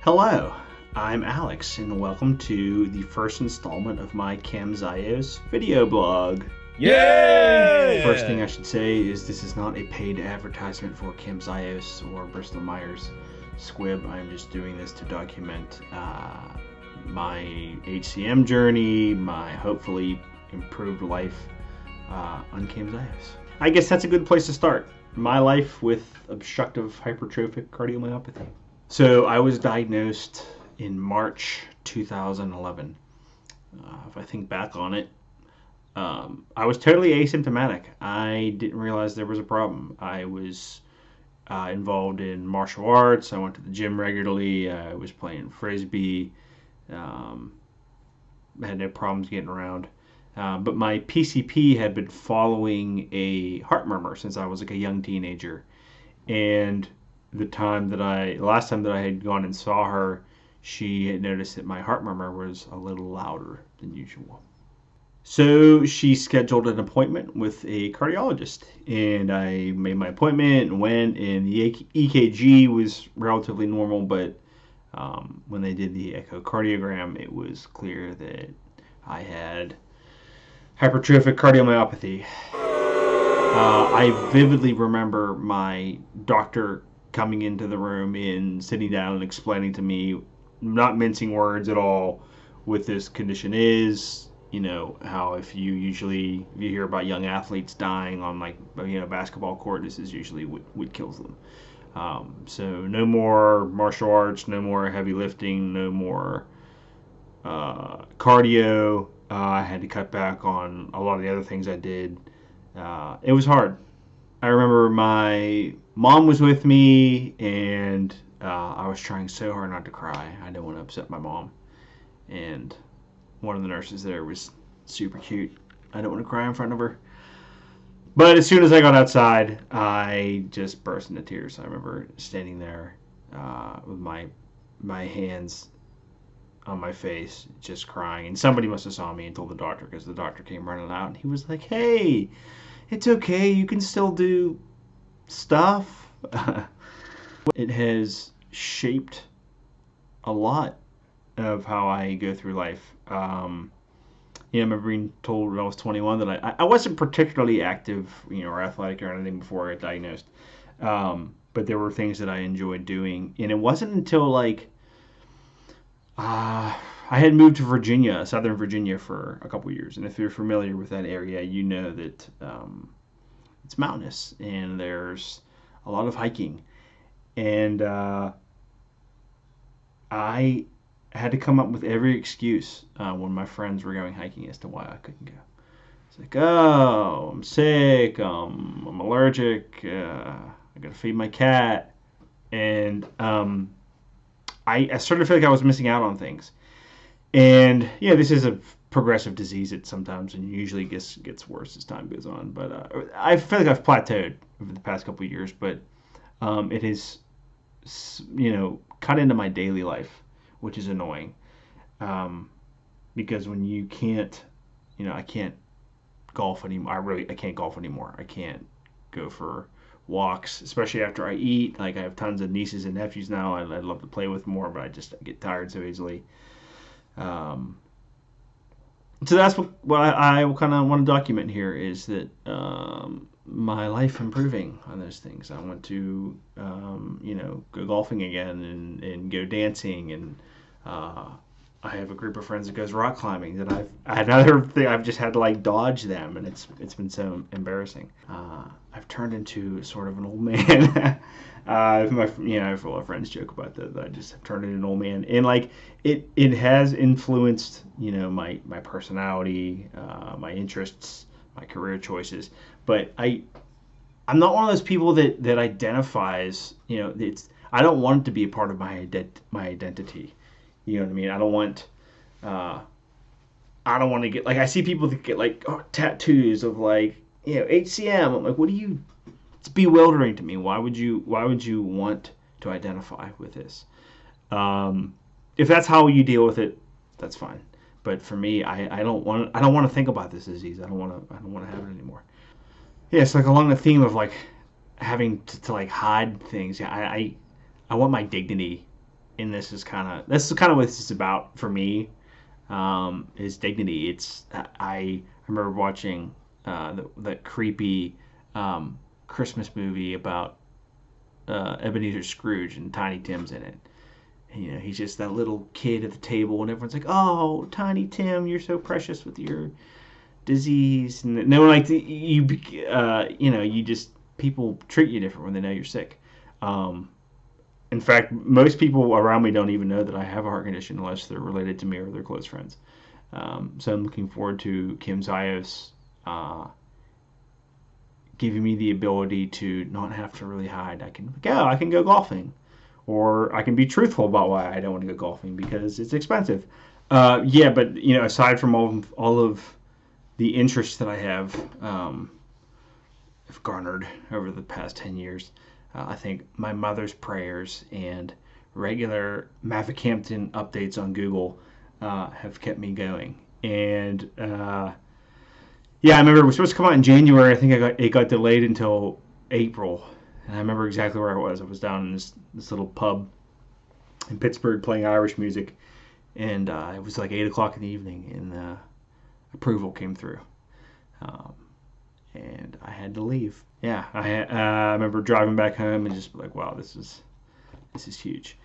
Hello, I'm Alex, and welcome to the first installment of my Camzyos video blog. Yay! First thing I should say is this is not a paid advertisement for Camzyos or Bristol Myers Squibb. I'm just doing this to document my HCM journey, my hopefully improved life on Camzyos. I guess that's a good place to start. My life with obstructive hypertrophic cardiomyopathy. So I was diagnosed in March 2011. If I think back on it, I was totally asymptomatic. I didn't realize there was a problem. I was involved in martial arts. I went to the gym regularly. I was playing frisbee. Had no problems getting around. But my PCP had been following a heart murmur since I was like a young teenager. And the last time that I had gone and saw her, she had noticed that my heart murmur was a little louder than usual. So she scheduled an appointment with a cardiologist, and I made my appointment and went, and the EKG was relatively normal, but when they did the echocardiogram, it was clear that I had hypertrophic cardiomyopathy. I vividly remember my doctor coming into the room and sitting down and explaining to me, not mincing words at all, what this condition is. You know, how if you hear about young athletes dying on basketball court, this is usually what kills them. So no more martial arts, no more heavy lifting, no more cardio. I had to cut back on a lot of the other things I did. It was hard. I remember my mom was with me, and I was trying so hard not to cry. I didn't want to upset my mom. And one of the nurses there was super cute. I didn't want to cry in front of her. But as soon as I got outside, I just burst into tears. I remember standing there with my hands on my face, just crying. And somebody must have saw me and told the doctor, because the doctor came running out, and he was like, "Hey, it's okay. You can still do stuff." It has shaped a lot of how I go through life. I remember being told when I was 21 that I wasn't particularly active, or athletic or anything before I got diagnosed. But there were things that I enjoyed doing, and it wasn't until I had moved to Virginia, Southern Virginia, for a couple years. And if you're familiar with that area, you know that it's mountainous and there's a lot of hiking. And I had to come up with every excuse when my friends were going hiking as to why I couldn't go. It's like, oh, I'm sick, I'm allergic, I gotta feed my cat. And I started to feel like I was missing out on things. And this is a progressive disease. It sometimes and usually gets worse as time goes on. But I feel like I've plateaued over the past couple of years. But it has, cut into my daily life, which is annoying. Because when you can't, I can't golf anymore. I can't golf anymore. I can't go for walks, especially after I eat. Like, I have tons of nieces and nephews now. I'd love to play with more, but I get tired so easily. So that's what I kind of want to document here, is that my life improving on those things. I want to go golfing again and go dancing, and I have a group of friends that goes rock climbing that another thing I've just had to dodge them, and it's been so embarrassing. I've turned into sort of an old man. I have a lot of friends joke about that I just have turned into an old man, and it has influenced my personality, my interests, my career choices. But I'm not one of those people that identifies. I don't want it to be a part of my identity. You know what I mean? I don't want to get I see people that get tattoos of HCM. I'm like, what do you? It's bewildering to me. Why would you want to identify with this? If that's how you deal with it, that's fine. But for me, I don't want to think about this disease. I don't want to have it anymore. Yeah, it's along the theme of having to hide things. Yeah, I want my dignity and this is kind of what this is about for me. Is dignity. I remember watching the creepy Christmas movie about Ebenezer Scrooge, and Tiny Tim's in it. And, he's just that little kid at the table, and everyone's like, "Oh, Tiny Tim, you're so precious with your disease." And no one like you just people treat you different when they know you're sick. Um, in fact, most people around me don't even know that I have a heart condition unless they're related to me or they're close friends. So I'm looking forward to Camzyos giving me the ability to not have to really hide. I can go golfing, or I can be truthful about why I don't want to go golfing because it's expensive. Yeah, but aside from all of the interests that I have garnered over the past 10 years, I think my mother's prayers and regular Maverickhampton updates on Google have kept me going. And yeah, I remember it was supposed to come out in January. I think it got delayed until April. And I remember exactly where I was. I was down in this little pub in Pittsburgh playing Irish music. And it was like 8 o'clock in the evening, and approval came through. Um, and I had to leave. Yeah, I remember driving back home and just like, wow, this is huge.